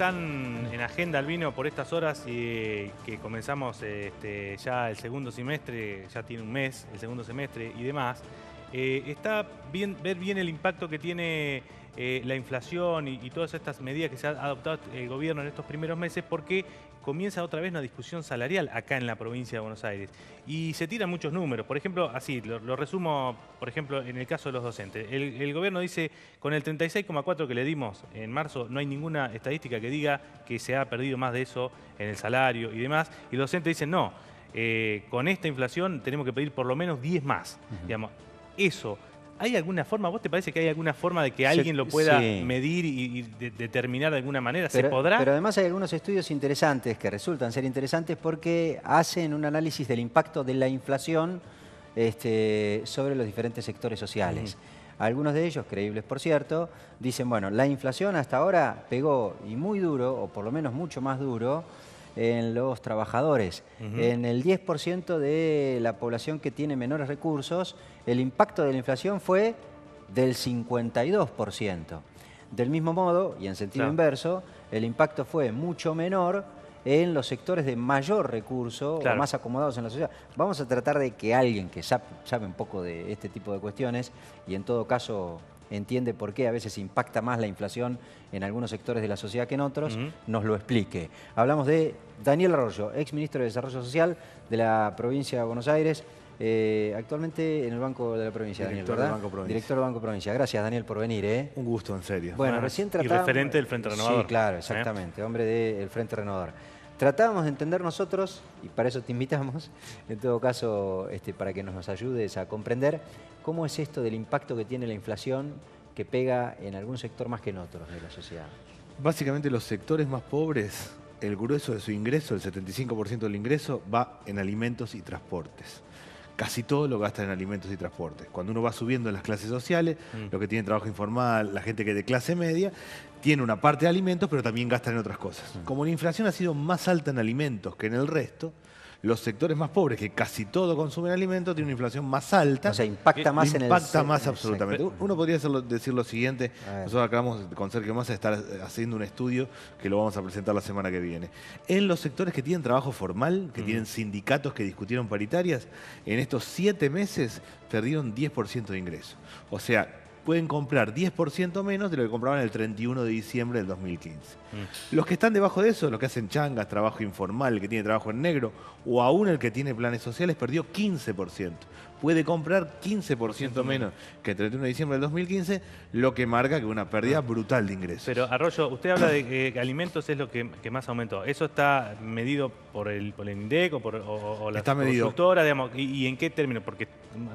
están en agenda al vino por estas horas y que comenzamos ya el segundo semestre, ya tiene un mes, el segundo semestre y demás, está bien ver bien el impacto que tiene la inflación y todas estas medidas que se ha adoptado el gobierno en estos primeros meses, porque comienza otra vez una discusión salarial acá en la provincia de Buenos Aires. Y se tiran muchos números. Por ejemplo, así, lo resumo, por ejemplo, en el caso de los docentes. El gobierno dice, con el 36,4 que le dimos en marzo, no hay ninguna estadística que diga que se ha perdido más de eso en el salario y demás. Y los docentes dicen, no, con esta inflación tenemos que pedir por lo menos 10 más. Digamos, eso... ¿Hay alguna forma, vos te parece que hay alguna forma de que alguien lo pueda medir y determinar de alguna manera? ¿Se podrá? Pero además hay algunos estudios interesantes que resultan ser interesantes porque hacen un análisis del impacto de la inflación sobre los diferentes sectores sociales. Algunos de ellos, creíbles por cierto, dicen, bueno, la inflación hasta ahora pegó y muy duro, o por lo menos mucho más duro, en los trabajadores. En el 10% de la población que tiene menores recursos, el impacto de la inflación fue del 52%. Del mismo modo, y en sentido inverso, el impacto fue mucho menor en los sectores de mayor recurso o más acomodados en la sociedad. Vamos a tratar de que alguien que sabe un poco de este tipo de cuestiones y en todo caso entiende por qué a veces impacta más la inflación en algunos sectores de la sociedad que en otros, nos lo explique. Hablamos de Daniel Arroyo, ex ministro de Desarrollo Social de la provincia de Buenos Aires, actualmente en el Banco de la Provincia, Daniel, ¿verdad? Director del Banco Provincia. Gracias, Daniel, por venir. Un gusto, en serio. Bueno, recién tratamos... Y referente del Frente Renovador. Sí, claro, exactamente, hombre del Frente Renovador. Tratábamos de entender nosotros, y para eso te invitamos, en todo caso, para que nos ayudes a comprender cómo es esto del impacto que tiene la inflación que pega en algún sector más que en otros de la sociedad. Básicamente los sectores más pobres, el grueso de su ingreso, el 75% del ingreso, va en alimentos y transportes. Casi todo lo gasta en alimentos y transportes. Cuando uno va subiendo en las clases sociales, los que tienen trabajo informal, la gente que es de clase media, tiene una parte de alimentos, pero también gastan en otras cosas. Como la inflación ha sido más alta en alimentos que en el resto, los sectores más pobres, que casi todo consumen alimentos, tienen una inflación más alta. O sea, impacta más en el... Impacta más absolutamente. Uno podría decir lo siguiente, nosotros acabamos con Sergio Massa de estar haciendo un estudio que lo vamos a presentar la semana que viene. En los sectores que tienen trabajo formal, que tienen sindicatos que discutieron paritarias, en estos 7 meses perdieron 10% de ingreso. O sea, pueden comprar 10% menos de lo que compraban el 31 de diciembre del 2015. Los que están debajo de eso, los que hacen changas, trabajo informal, el que tiene trabajo en negro, o aún el que tiene planes sociales, perdió 15%. Puede comprar 15% menos que el 31 de diciembre del 2015, lo que marca que una pérdida brutal de ingresos. Pero, Arroyo, usted habla de que alimentos es lo que más aumentó. ¿Eso está medido por el INDEC o la consultora? Digamos, ¿y en qué términos? Porque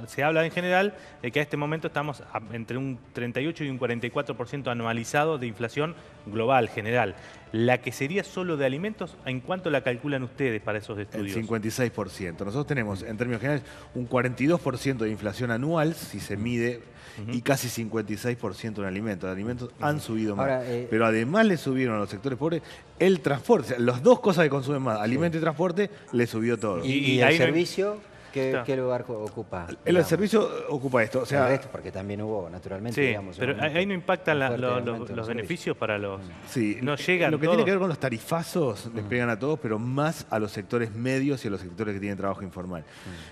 se habla en general de que a este momento estamos entre un 38 y un 44% anualizado de inflación global, general. La que sería solo de alimentos, ¿en cuánto la calculan ustedes para esos estudios? El 56%. Nosotros tenemos, en términos generales, un 42% de inflación anual, si se mide, y casi 56% en alimentos. Los alimentos han subido más. Ahora, pero además le subieron a los sectores pobres el transporte. O sea, las dos cosas que consumen más, alimento y transporte, le subió todo. ¿Y el servicio? ¿Qué lugar ocupa? El servicio ocupa esto. O sea, el resto, porque también hubo, naturalmente, digamos... pero ahí no impactan los beneficios para los... Sí, no llegan lo que tiene que ver con los tarifazos les pegan a todos, pero más a los sectores medios y a los sectores que tienen trabajo informal.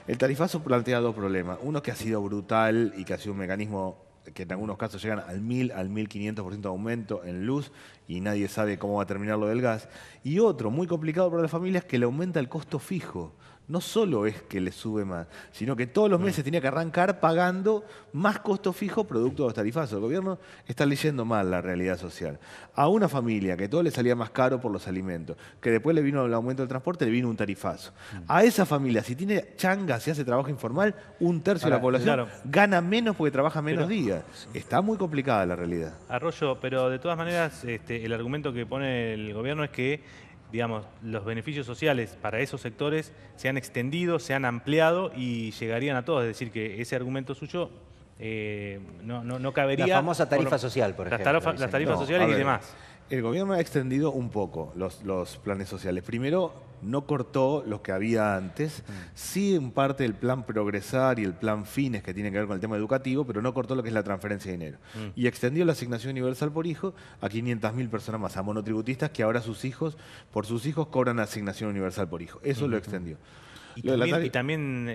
El tarifazo plantea dos problemas. Uno que ha sido brutal y que ha sido un mecanismo que en algunos casos llegan al 1000, al 1500% de aumento en luz y nadie sabe cómo va a terminar lo del gas. Y otro, muy complicado para las familias, que le aumenta el costo fijo. No solo es que le sube más, sino que todos los meses tenía que arrancar pagando más costo fijo producto de los tarifazos. El gobierno está leyendo mal la realidad social. A una familia que todo le salía más caro por los alimentos, que después le vino el aumento del transporte, le vino un tarifazo. A esa familia, si tiene changa, si hace trabajo informal, un tercio de la población gana menos porque trabaja menos días. Está muy complicada la realidad. Arroyo, pero de todas maneras, el argumento que pone el gobierno es que digamos, los beneficios sociales para esos sectores se han extendido, se han ampliado y llegarían a todos. Es decir, que ese argumento suyo no cabería... La famosa tarifa social, por ejemplo. Las tarifas sociales y demás. El gobierno ha extendido un poco los planes sociales. Primero, no cortó los que había antes, sí en parte el plan Progresar y el plan Fines que tienen que ver con el tema educativo, pero no cortó lo que es la transferencia de dinero. Y extendió la asignación universal por hijo a 500.000 personas más, a monotributistas que ahora por sus hijos cobran asignación universal por hijo. Eso lo extendió. Y también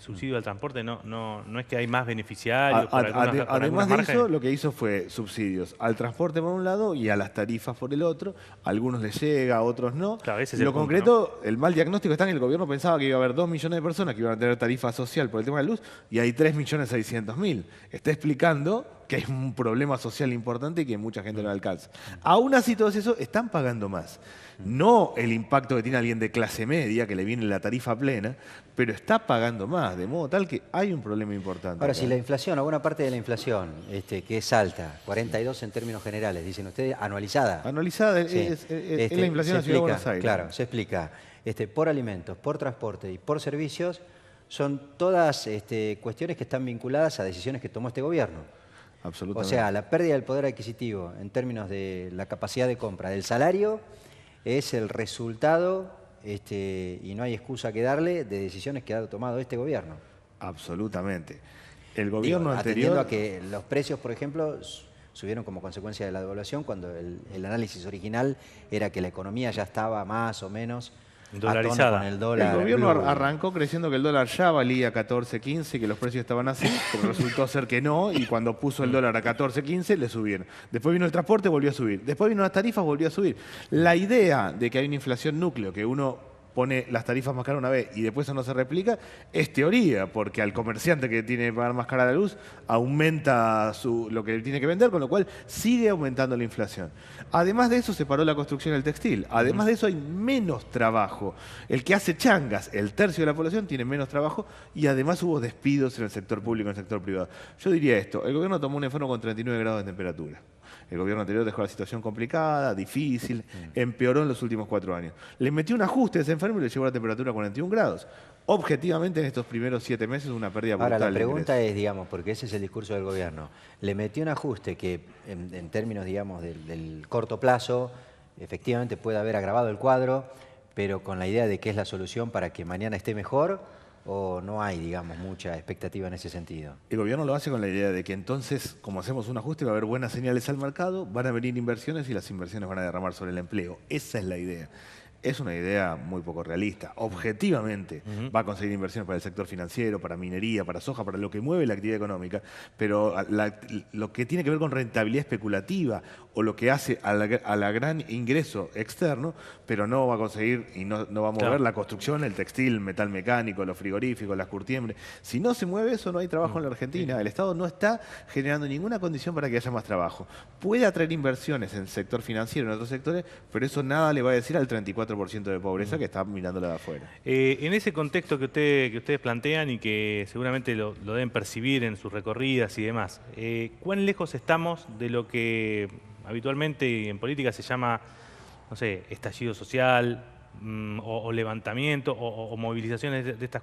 subsidio al transporte, no es que hay más beneficiarios. Además de eso, lo que hizo fue subsidios al transporte por un lado y a las tarifas por el otro. A algunos les llega, a otros no. Claro, ese es lo el punto, concreto, ¿no? El mal diagnóstico está en que el gobierno pensaba que iba a haber 2 millones de personas que iban a tener tarifa social por el tema de la luz y hay 3.600.000. Está explicando que hay un problema social importante y que mucha gente no alcanza. Aún así, todos esos están pagando más. No el impacto que tiene alguien de clase media, que le viene la tarifa plena, pero está pagando más, de modo tal que hay un problema importante. Ahora, acá. si la inflación, o buena parte de la inflación, que es alta, 42 en términos generales, dicen ustedes, anualizada. Anualizada Sí. es la inflación de la Ciudad de Buenos Aires. Claro, se explica. Por alimentos, por transporte y por servicios, son todas cuestiones que están vinculadas a decisiones que tomó este gobierno. Absolutamente. O sea, la pérdida del poder adquisitivo en términos de la capacidad de compra del salario es el resultado, y no hay excusa que darle, de decisiones que ha tomado este gobierno. Absolutamente. El gobierno Atendiendo anterior... a que los precios, por ejemplo, subieron como consecuencia de la devaluación, cuando el análisis original era que la economía ya estaba más o menos dolarizada. a tono con el dólar. El gobierno blue. arrancó creciendo que el dólar ya valía 14, 15, que los precios estaban así, pero resultó ser que no, y cuando puso el dólar a 14, 15, le subieron. Después vino el transporte, volvió a subir. Después vino las tarifas, volvió a subir. La idea de que hay una inflación núcleo, que uno pone las tarifas más caras una vez y después eso no se replica, es teoría, porque al comerciante que tiene que pagar más cara la luz, aumenta lo que tiene que vender, con lo cual sigue aumentando la inflación. Además de eso, se paró la construcción del textil. Además de eso, hay menos trabajo. El que hace changas, el tercio de la población, tiene menos trabajo y además hubo despidos en el sector público y en el sector privado. Yo diría esto, el gobierno tomó un enfermo con 39 grados de temperatura. El gobierno anterior dejó la situación complicada, difícil, empeoró en los últimos 4 años. Le metió un ajuste a ese enfermo y le llevó la temperatura a 41 grados. Objetivamente, en estos primeros 7 meses, una pérdida brutal. Ahora, la de pregunta ingresos. es, digamos, porque ese es el discurso del gobierno, le metió un ajuste que, en términos, digamos, del corto plazo, efectivamente puede haber agravado el cuadro, pero con la idea de que es la solución para que mañana esté mejor, ¿o no hay, digamos, mucha expectativa en ese sentido? El gobierno lo hace con la idea de que entonces, como hacemos un ajuste, va a haber buenas señales al mercado, van a venir inversiones y las inversiones van a derramar sobre el empleo. Esa es la idea. Es una idea muy poco realista. Objetivamente va a conseguir inversiones para el sector financiero, para minería, para soja, para lo que mueve la actividad económica, pero lo que tiene que ver con rentabilidad especulativa o lo que hace a la gran ingreso externo, pero no va a conseguir y no va a mover la construcción, el textil, el metal mecánico, los frigoríficos, las curtiembres. Si no se mueve eso, no hay trabajo en la Argentina. El Estado no está generando ninguna condición para que haya más trabajo. Puede atraer inversiones en el sector financiero, en otros sectores, pero eso nada le va a decir al 34% de pobreza que está mirándola de afuera. En ese contexto que ustedes plantean y que seguramente lo deben percibir en sus recorridas y demás, ¿cuán lejos estamos de lo que habitualmente en política se llama, no sé, estallido social o levantamiento o movilizaciones de estas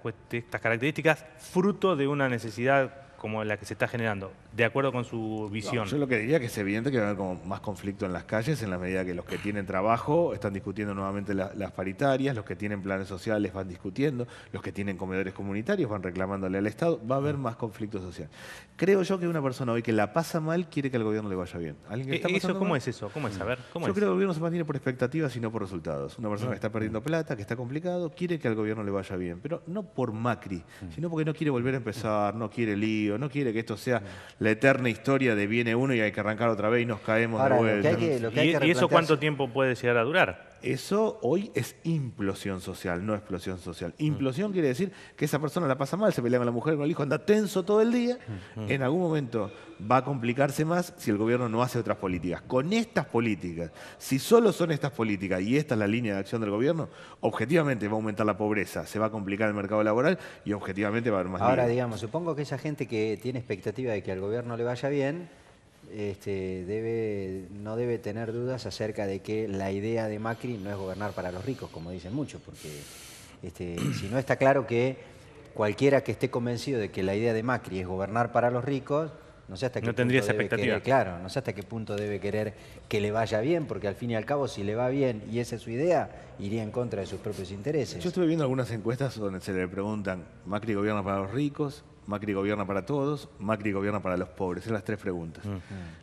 características, fruto de una necesidad como la que se está generando, de acuerdo con su visión? No, yo lo que diría que es evidente que va a haber como más conflicto en las calles en la medida que los que tienen trabajo están discutiendo nuevamente las paritarias, los que tienen planes sociales van discutiendo, los que tienen comedores comunitarios van reclamándole al Estado, va a haber más conflicto social. Creo yo que una persona hoy que la pasa mal quiere que al gobierno le vaya bien. ¿Alguien que está pasando ¿Cómo mal? es eso? ¿Cómo es? A ver, ¿cómo Yo es? creo que el gobierno se mantiene por expectativas y no por resultados. Una persona que está perdiendo plata, que está complicado, quiere que al gobierno le vaya bien, pero no por Macri, sino porque no quiere volver a empezar, no quiere lío, no quiere que esto sea la eterna historia de viene uno y hay que arrancar otra vez y nos caemos Ahora, de vuelta. ¿Y eso cuánto tiempo puede llegar a durar? Eso hoy es implosión social, no explosión social. Implosión quiere decir que esa persona la pasa mal, se pelea con la mujer, con el hijo, anda tenso todo el día. En algún momento va a complicarse más si el gobierno no hace otras políticas. Con estas políticas, si solo son estas políticas y esta es la línea de acción del gobierno, objetivamente va a aumentar la pobreza, se va a complicar el mercado laboral y objetivamente va a haber más Ahora, lío. digamos, supongo que esa gente que tiene expectativa de que al gobierno le vaya bien, no debe tener dudas acerca de que la idea de Macri no es gobernar para los ricos, como dicen muchos, porque si no está claro que cualquiera que esté convencido de que la idea de Macri es gobernar para los ricos, No sé hasta qué No tendría punto esa debe expectativa. querer, claro, no sé hasta qué punto debe querer que le vaya bien, porque al fin y al cabo, si le va bien y esa es su idea, iría en contra de sus propios intereses. Yo estuve viendo algunas encuestas donde se le preguntan, Macri gobierna para los ricos, Macri gobierna para todos, Macri gobierna para los pobres. Son las tres preguntas.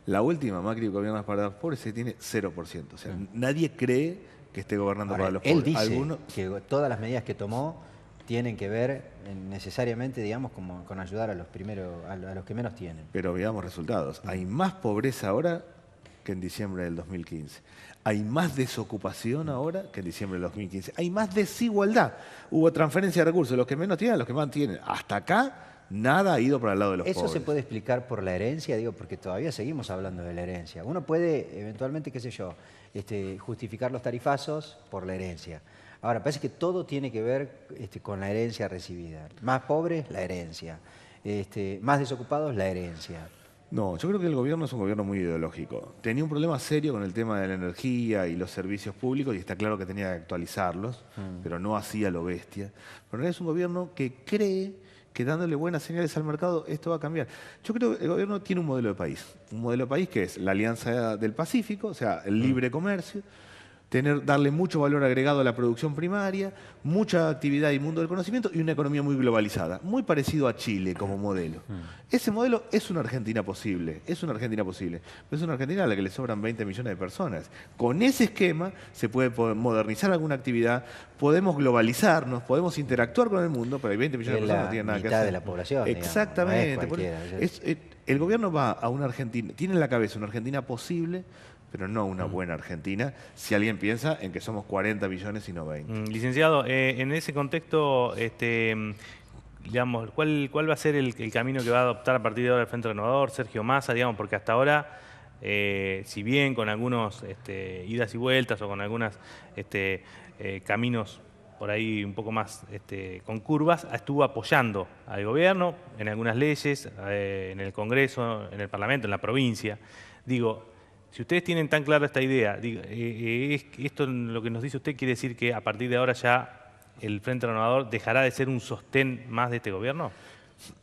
La última, Macri gobierna para los pobres, se tiene 0%. O sea, nadie cree que esté gobernando Ahora, para los él pobres. dice Algunos, que todas las medidas que tomó tienen que ver necesariamente, digamos, como con ayudar a los primeros, a los que menos tienen. pero veamos resultados. Hay más pobreza ahora que en diciembre del 2015. Hay más desocupación ahora que en diciembre del 2015. Hay más desigualdad. Hubo transferencia de recursos. Los que menos tienen, a los que más tienen. Hasta acá, nada ha ido para el lado de los ¿Eso pobres. se puede explicar por la herencia? Digo, porque todavía seguimos hablando de la herencia. Uno puede, eventualmente, qué sé yo, justificar los tarifazos por la herencia. Ahora, parece que todo tiene que ver con la herencia recibida. Más pobres, la herencia. Más desocupados, la herencia. No, yo creo que el gobierno es un gobierno muy ideológico. Tenía un problema serio con el tema de la energía y los servicios públicos y está claro que tenía que actualizarlos, pero no hacía lo bestia. Pero es un gobierno que cree que dándole buenas señales al mercado esto va a cambiar. Yo creo que el gobierno tiene un modelo de país. Un modelo de país que es la Alianza del Pacífico, o sea, el libre comercio, darle mucho valor agregado a la producción primaria, mucha actividad y mundo del conocimiento y una economía muy globalizada, muy parecido a Chile como modelo. Ese modelo es una Argentina posible, pero es una Argentina a la que le sobran 20 millones de personas. Con ese esquema se puede modernizar alguna actividad, podemos globalizarnos, podemos interactuar con el mundo, pero hay 20 millones de personas que no tienen nada que hacer. mitad de la población, digamos, Exactamente. no es cualquiera. El gobierno va a una Argentina, tiene en la cabeza una Argentina posible, pero no una buena Argentina, si alguien piensa en que somos 40 millones y no 20. Licenciado, en ese contexto, digamos, ¿cuál va a ser el camino que va a adoptar a partir de ahora el Frente Renovador, Sergio Massa, digamos, porque hasta ahora, si bien con algunos idas y vueltas o con algunos caminos por ahí un poco más con curvas, estuvo apoyando al gobierno en algunas leyes, en el Congreso, en el Parlamento, en la provincia. Digo, si ustedes tienen tan clara esta idea, esto lo que nos dice usted quiere decir que a partir de ahora ya el Frente Renovador dejará de ser un sostén más de este gobierno.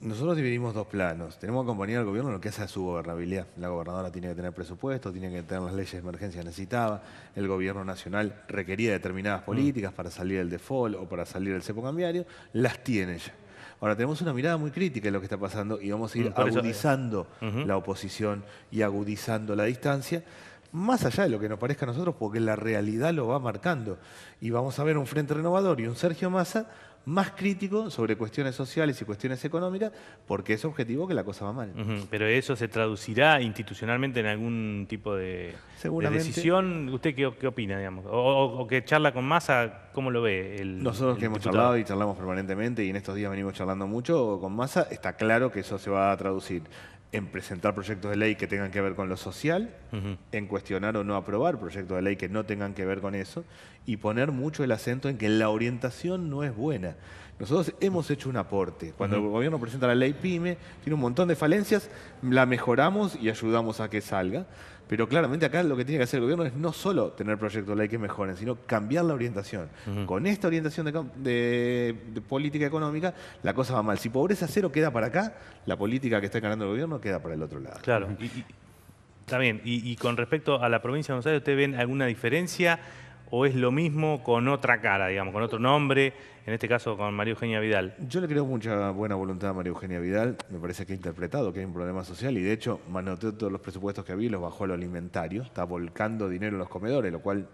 Nosotros dividimos dos planos. Tenemos que acompañar al gobierno en lo que es a su gobernabilidad. La gobernadora tiene que tener presupuesto, tiene que tener las leyes de emergencia que necesitaba. El gobierno nacional requería determinadas políticas para salir del default o para salir del cepo cambiario. Las tiene ya. Ahora, tenemos una mirada muy crítica en lo que está pasando y vamos a ir agudizando la oposición y agudizando la distancia, más allá de lo que nos parezca a nosotros, porque la realidad lo va marcando. Y vamos a ver un Frente Renovador y un Sergio Massa más crítico sobre cuestiones sociales y cuestiones económicas, porque es objetivo que la cosa va mal. Pero eso se traducirá institucionalmente en algún tipo de decisión. ¿Usted qué opina, digamos? O que charla con Massa, ¿cómo lo ve? Nosotros que hemos charlado y charlamos permanentemente y en estos días venimos charlando mucho con Massa, está claro que eso se va a traducir en presentar proyectos de ley que tengan que ver con lo social, en cuestionar o no aprobar proyectos de ley que no tengan que ver con eso, y poner mucho el acento en que la orientación no es buena. Nosotros hemos hecho un aporte. Cuando el gobierno presenta la ley PYME, tiene un montón de falencias, la mejoramos y ayudamos a que salga. Pero claramente acá lo que tiene que hacer el gobierno es no solo tener proyectos de ley que mejoren, sino cambiar la orientación. Con esta orientación de política económica, la cosa va mal. Si pobreza cero queda para acá, la política que está ganando el gobierno queda para el otro lado. Claro. Está bien. Y con respecto a la provincia de Buenos Aires, ¿usted ven alguna diferencia o es lo mismo con otra cara, digamos, con otro nombre, en este caso con María Eugenia Vidal? Yo le creo mucha buena voluntad a María Eugenia Vidal. Me parece que ha interpretado que hay un problema social y de hecho manoteó todos los presupuestos que había y los bajó a lo alimentario. Está volcando dinero en los comedores, lo cual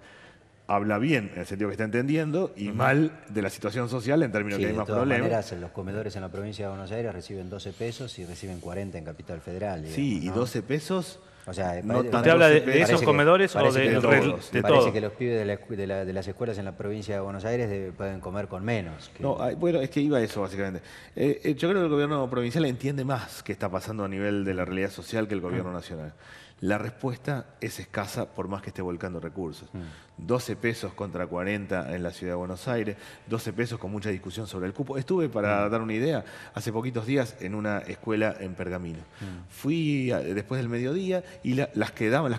habla bien en el sentido que está entendiendo y mal de la situación social en términos que hay más problemas. De todas maneras, los comedores en la provincia de Buenos Aires reciben 12 pesos y reciben 40 en Capital Federal. Digamos, sí, y ¿no? 12 pesos... O sea, ¿Usted habla de esos comedores o de todos? Parece que los pibes de las escuelas en la provincia de Buenos Aires pueden comer con menos. No, bueno, es que iba a eso básicamente. Yo creo que el gobierno provincial entiende más qué está pasando a nivel de la realidad social que el gobierno nacional. La respuesta es escasa por más que esté volcando recursos. 12 pesos contra 40 en la Ciudad de Buenos Aires, 12 pesos con mucha discusión sobre el cupo. Estuve, para dar una idea, hace poquitos días en una escuela en Pergamino. Fui después del mediodía y las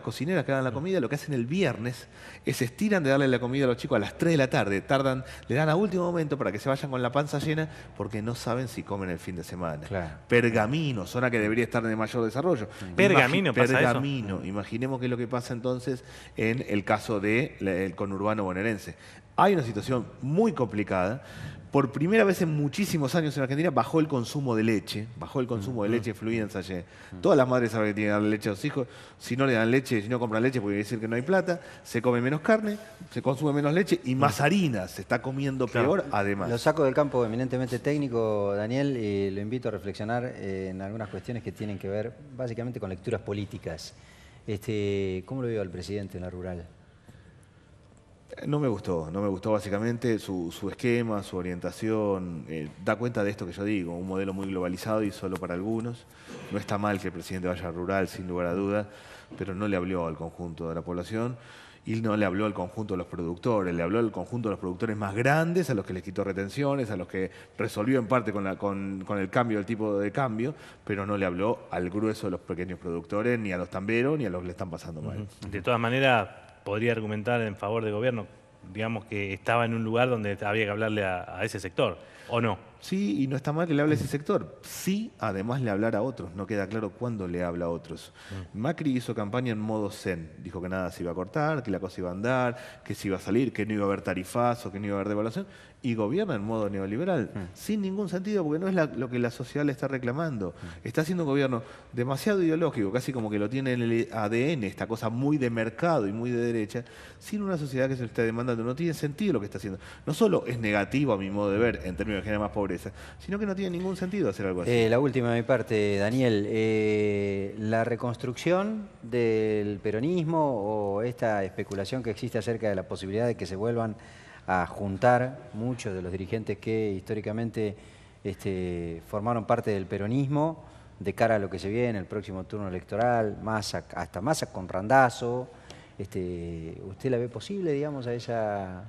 cocineras que daban la comida, lo que hacen el viernes es estiran de darle la comida a los chicos a las 3 de la tarde. Le dan a último momento para que se vayan con la panza llena porque no saben si comen el fin de semana. Claro. Pergamino, zona que debería estar de mayor desarrollo. Pergamino pasa eso. Imaginemos qué es lo que pasa entonces en el caso del conurbano bonaerense. Hay una situación muy complicada. Por primera vez en muchísimos años en Argentina bajó el consumo de leche, fluida en sachet. Todas las madres saben que tienen que darle leche a sus hijos. Si no le dan leche, si no compran leche, porque quiere decir que no hay plata, se come menos carne, se consume menos leche y más harina. Se está comiendo peor, además. Lo saco del campo eminentemente técnico, Daniel, y lo invito a reflexionar en algunas cuestiones que tienen que ver básicamente con lecturas políticas. ¿Cómo lo vio al presidente en la rural? No me gustó básicamente su esquema, su orientación. Da cuenta de esto que yo digo, un modelo muy globalizado y solo para algunos. No está mal que el presidente vaya rural, sin lugar a duda, pero no le habló al conjunto de la población y no le habló al conjunto de los productores, le habló al conjunto de los productores más grandes, a los que les quitó retenciones, a los que resolvió en parte con el cambio del tipo de cambio, pero no le habló al grueso de los pequeños productores, ni a los tamberos, ni a los que le están pasando mal. De todas maneras, podría argumentar en favor del gobierno, digamos que estaba en un lugar donde había que hablarle a ese sector, ¿o no? Sí, y no está mal que le hable a ese sector. Sí, además le hablar a otros. No queda claro cuándo le habla a otros. Macri hizo campaña en modo zen. Dijo que nada se iba a cortar, que la cosa iba a andar, que se iba a salir, que no iba a haber tarifazo, que no iba a haber devaluación. Y gobierna en modo neoliberal, sin ningún sentido, porque no es lo que la sociedad le está reclamando. Está haciendo un gobierno demasiado ideológico, casi como que lo tiene en el ADN, esta cosa muy de mercado y muy de derecha, sin una sociedad que se lo está demandando. No tiene sentido lo que está haciendo. No solo es negativo a mi modo de ver, en términos de generar más pobreza, sino que no tiene ningún sentido hacer algo así. La última de mi parte, Daniel. La reconstrucción del peronismo o esta especulación que existe acerca de la posibilidad de que se vuelvan a juntar muchos de los dirigentes que históricamente formaron parte del peronismo de cara a lo que se viene, el próximo turno electoral, hasta Massa con Randazzo. ¿Usted la ve posible, digamos, a esa...?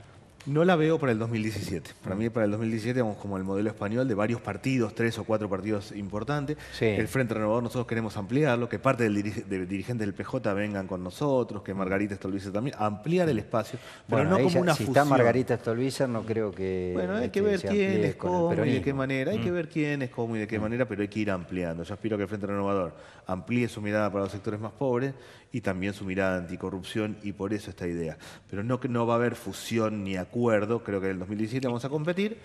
No la veo para el 2017. Para mí, para el 2017 vamos como el modelo español de varios partidos, 3 o 4 partidos importantes. Sí. El Frente Renovador nosotros queremos ampliarlo, que parte del dirigente del PJ vengan con nosotros, que Margarita Stolbizer también, ampliar el espacio, pero bueno, no como una si fusión. está Margarita Stolbizer, no creo que... Bueno, hay que ver quién es, cómo y de qué manera. Hay que ver quién es, cómo y de qué manera, pero hay que ir ampliando. Yo aspiro a que el Frente Renovador amplíe su mirada para los sectores más pobres y también su mirada anticorrupción, y por eso esta idea. Pero no va a haber fusión ni acuerdo. Creo que en el 2017 vamos a competir.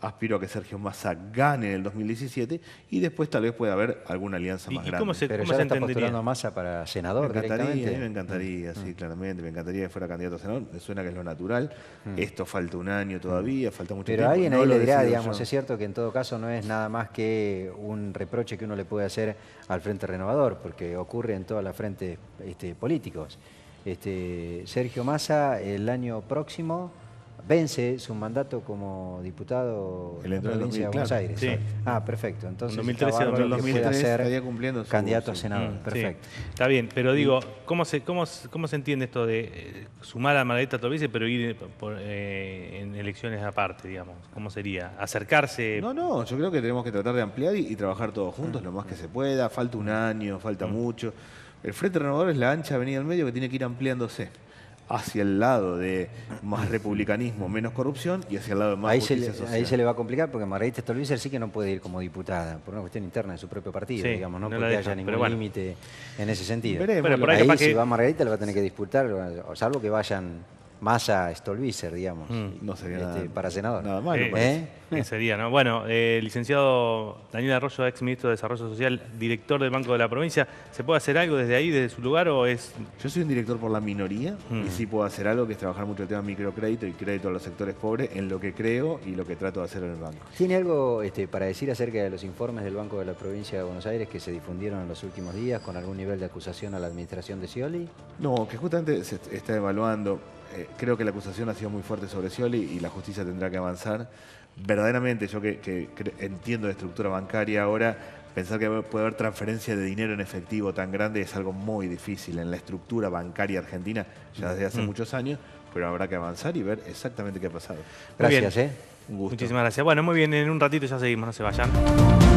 Aspiro a que Sergio Massa gane en el 2017 y después tal vez pueda haber alguna alianza más grande. Pero ya está postulando Massa para senador directamente. A mí me encantaría, sí, claramente. Me encantaría que fuera candidato a senador. Me suena que es lo natural. Esto falta un año todavía, falta mucho tiempo. Pero alguien ahí le dirá, digamos, es cierto que en todo caso no es nada más que un reproche que uno le puede hacer al Frente Renovador, porque ocurre en todas las frentes políticos. Sergio Massa el año próximo vence su mandato como diputado en la provincia de Buenos Aires. Sí. Ah, perfecto. Entonces, en 2013 está bárbaro que pueda ser cumpliendo candidato a senador. Perfecto. Sí, está bien, pero digo, ¿cómo se entiende esto de sumar a Margarita Stolbizer pero ir en elecciones aparte, digamos? ¿Cómo sería? ¿Acercarse? No, yo creo que tenemos que tratar de ampliar y trabajar todos juntos lo más que se pueda. Falta un año, falta mucho. El Frente Renovador es la ancha avenida del medio que tiene que ir ampliándose hacia el lado de más republicanismo, menos corrupción, y hacia el lado de más justicia social. Ahí se le va a complicar porque Margarita Stolbizer sí que no puede ir como diputada, por una cuestión interna de su propio partido, sí, digamos, no porque porque haya ningún límite en ese sentido. Veremos, por ahí ahí capaz si que... va Margarita le va a tener que disputar, o salvo que vayan Massa Stolbizer, digamos, no sería para senador. Nada malo. ¿Qué sería, no? Bueno, licenciado Daniel Arroyo, ex ministro de Desarrollo Social, director del Banco de la Provincia, ¿se puede hacer algo desde ahí, desde su lugar, o es...? Yo soy un director por la minoría y sí puedo hacer algo, que es trabajar mucho el tema microcrédito y crédito a los sectores pobres, en lo que creo y lo que trato de hacer en el banco. ¿Tiene algo para decir acerca de los informes del Banco de la Provincia de Buenos Aires que se difundieron en los últimos días con algún nivel de acusación a la administración de Scioli? No, que justamente se está evaluando. Creo que la acusación ha sido muy fuerte sobre Scioli y la justicia tendrá que avanzar. Verdaderamente, yo que entiendo de estructura bancaria ahora, pensar que puede haber transferencia de dinero en efectivo tan grande es algo muy difícil en la estructura bancaria argentina ya desde hace muchos años, pero habrá que avanzar y ver exactamente qué ha pasado. Gracias, bien. Un gusto. Muchísimas gracias. Bueno, muy bien, en un ratito ya seguimos, no se vayan.